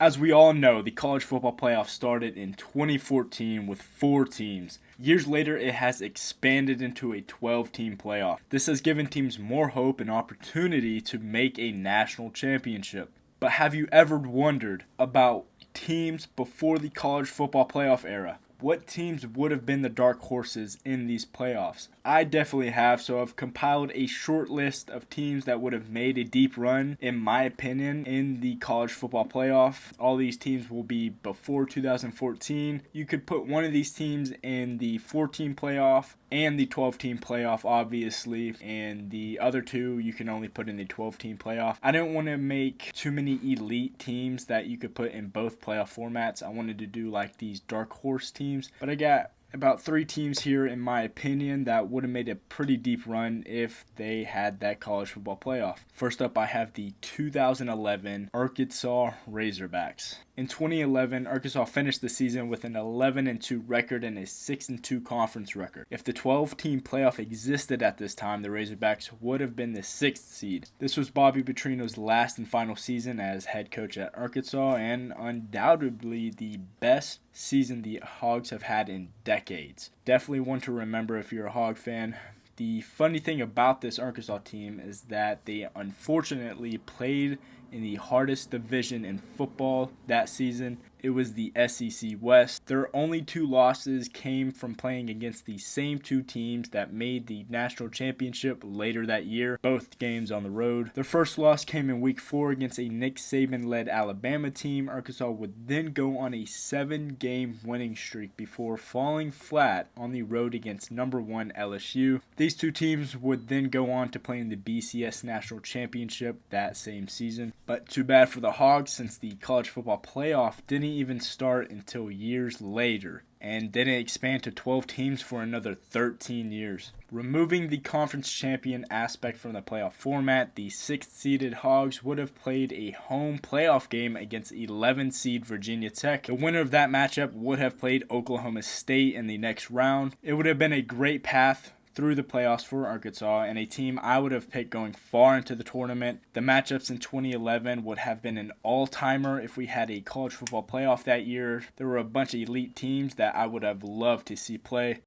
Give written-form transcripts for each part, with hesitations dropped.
As we all know, the college football playoff started in 2014 with 4 teams. Years later, it has expanded into a 12-team playoff. This has given teams more hope and opportunity to make a national championship. But have you ever wondered about teams before the college football playoff era? What teams would have been the dark horses in these playoffs? I definitely have, so I've compiled a short list of teams that would have made a deep run, in my opinion, in the college football playoff. All these teams will be before 2014. You could put one of these teams in the 14 playoff and the 12-team playoff, obviously, and the other two you can only put in the 12-team playoff. I didn't want to make too many elite teams that you could put in both playoff formats. I wanted to do like these dark horse teams, but I got about 3 teams here, in my opinion, that would have made a pretty deep run if they had that college football playoff. First up, I have the 2011 Arkansas Razorbacks. In 2011, Arkansas finished the season with an 11-2 record and a 6-2 conference record. If the 12-team playoff existed at this time, the Razorbacks would have been the 6th seed. This was Bobby Petrino's last and final season as head coach at Arkansas, and undoubtedly the best season the Hogs have had in decades. Definitely one to remember if you're a Hog fan. The funny thing about this Arkansas team is that they unfortunately played in the hardest division in football that season. It was the SEC West. Their only 2 losses came from playing against the same 2 teams that made the national championship later that year, both games on the road. Their first loss came in week 4 against a Nick Saban-led Alabama team. Arkansas would then go on a 7-game winning streak before falling flat on the road against number 1 LSU. These 2 teams would then go on to play in the BCS National Championship that same season. But too bad for the Hogs, since the college football playoff didn't even start until years later and didn't expand to 12 teams for another 13 years. Removing the conference champion aspect from the playoff format, the 6th-seeded Hogs would have played a home playoff game against 11-seed Virginia Tech. The winner of that matchup would have played Oklahoma State in the next round. It would have been a great path through the playoffs for Arkansas, and a team I would have picked going far into the tournament. The matchups in 2011 would have been an all-timer if we had a college football playoff that year. There were a bunch of elite teams that I would have loved to see play.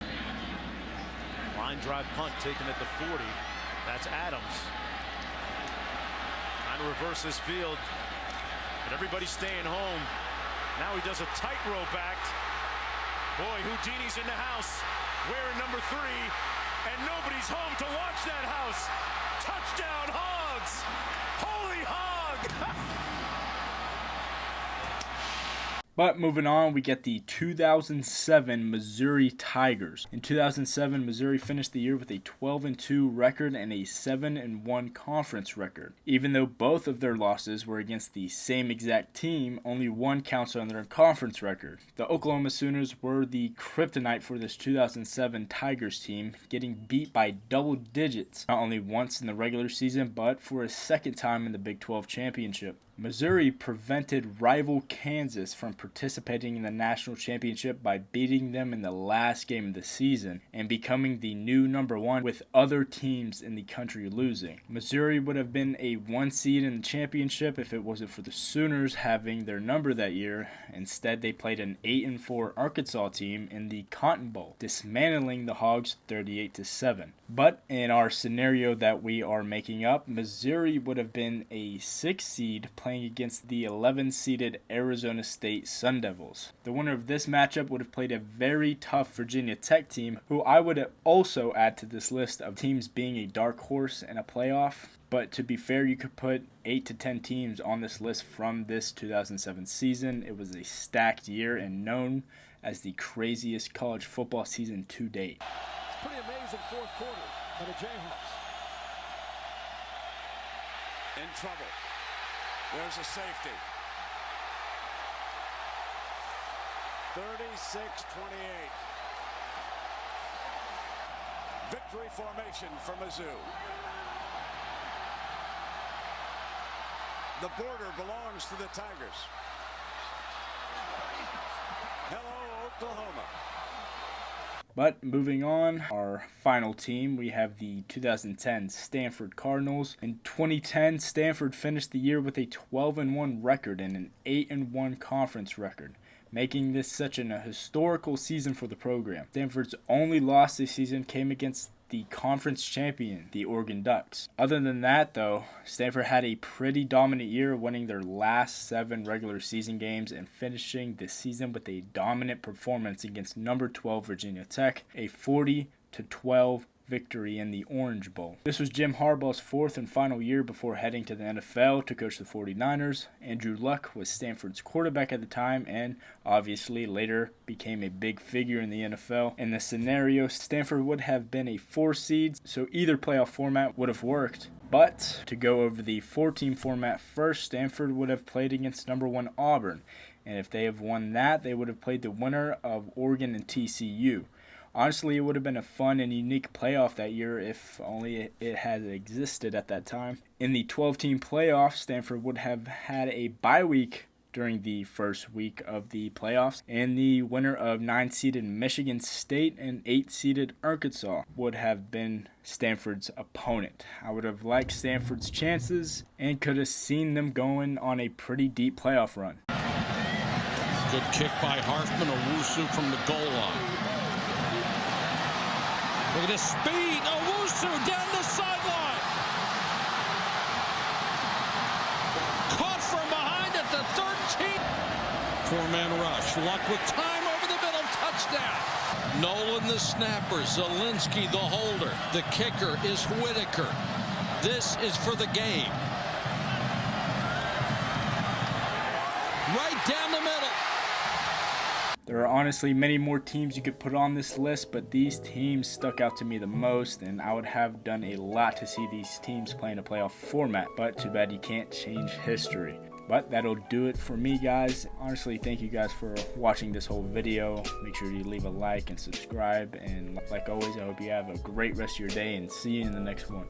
Line drive punt taken at the 40. That's Adams. Trying to reverse this field, but everybody's staying home. Now he does a tightrope act. Boy, Houdini's in the house, wearing number 3. And nobody's home to watch that house. Touchdown, Hogs! Holy Hog! But moving on, we get the 2007 Missouri Tigers. In 2007, Missouri finished the year with a 12-2 record and a 7-1 conference record. Even though both of their losses were against the same exact team, only one counts on their conference record. The Oklahoma Sooners were the kryptonite for this 2007 Tigers team, getting beat by double digits, not only once in the regular season, but for a second time in the Big 12 championship. Missouri prevented rival Kansas from participating in the national championship by beating them in the last game of the season and becoming the new number 1, with other teams in the country losing. Missouri would have been a 1 seed in the championship if it wasn't for the Sooners having their number that year. Instead, they played an 8-4 Arkansas team in the Cotton Bowl, dismantling the Hogs 38-7. But in our scenario that we are making up, Missouri would have been a 6 seed playing against the 11-seeded Arizona State Sun Devils. The winner of this matchup would have played a very tough Virginia Tech team, who I would also add to this list of teams being a dark horse in a playoff. But to be fair, you could put 8 to 10 teams on this list from this 2007 season. It was a stacked year and known as the craziest college football season to date. It's pretty amazing fourth quarter for the Jayhawks. In trouble. There's a safety. 36-28. Victory formation for Mizzou. The border belongs to the Tigers. Hello, Oklahoma. But moving on, our final team, we have the 2010 Stanford Cardinals. In 2010, Stanford finished the year with a 12-1 record and an 8-1 conference record, making this such a historical season for the program. Stanford's only loss this season came against the conference champion, the Oregon Ducks. Other than that, though, Stanford had a pretty dominant year, winning their last 7 regular season games and finishing the season with a dominant performance against number 12 Virginia Tech, a 40-12 victory in the Orange Bowl. This was Jim Harbaugh's 4th and final year before heading to the NFL to coach the 49ers. Andrew Luck was Stanford's quarterback at the time and obviously later became a big figure in the NFL. In this scenario, Stanford would have been a 4 seed, so either playoff format would have worked. But to go over the 4-team format first, Stanford would have played against number 1 Auburn, and if they have won that, they would have played the winner of Oregon and TCU. Honestly, it would have been a fun and unique playoff that year if only it had existed at that time. In the 12-team playoff, Stanford would have had a bye week during the first week of the playoffs, and the winner of 9-seeded Michigan State and 8-seeded Arkansas would have been Stanford's opponent. I would have liked Stanford's chances and could have seen them going on a pretty deep playoff run. Good kick by Harfman, Owusu from the goal line. Look at the speed, Owusu down the sideline. Caught from behind at the 13. 4-man rush, Luck with time over the middle, touchdown. Nolan the snapper, Zielinski the holder. The kicker is Whitaker. This is for the game. Right down the middle. There are honestly many more teams you could put on this list, but these teams stuck out to me the most, and I would have done a lot to see these teams play in a playoff format, but too bad you can't change history. But that'll do it for me, guys. Honestly, thank you guys for watching this whole video. Make sure you leave a like and subscribe, and like always, I hope you have a great rest of your day, and see you in the next one.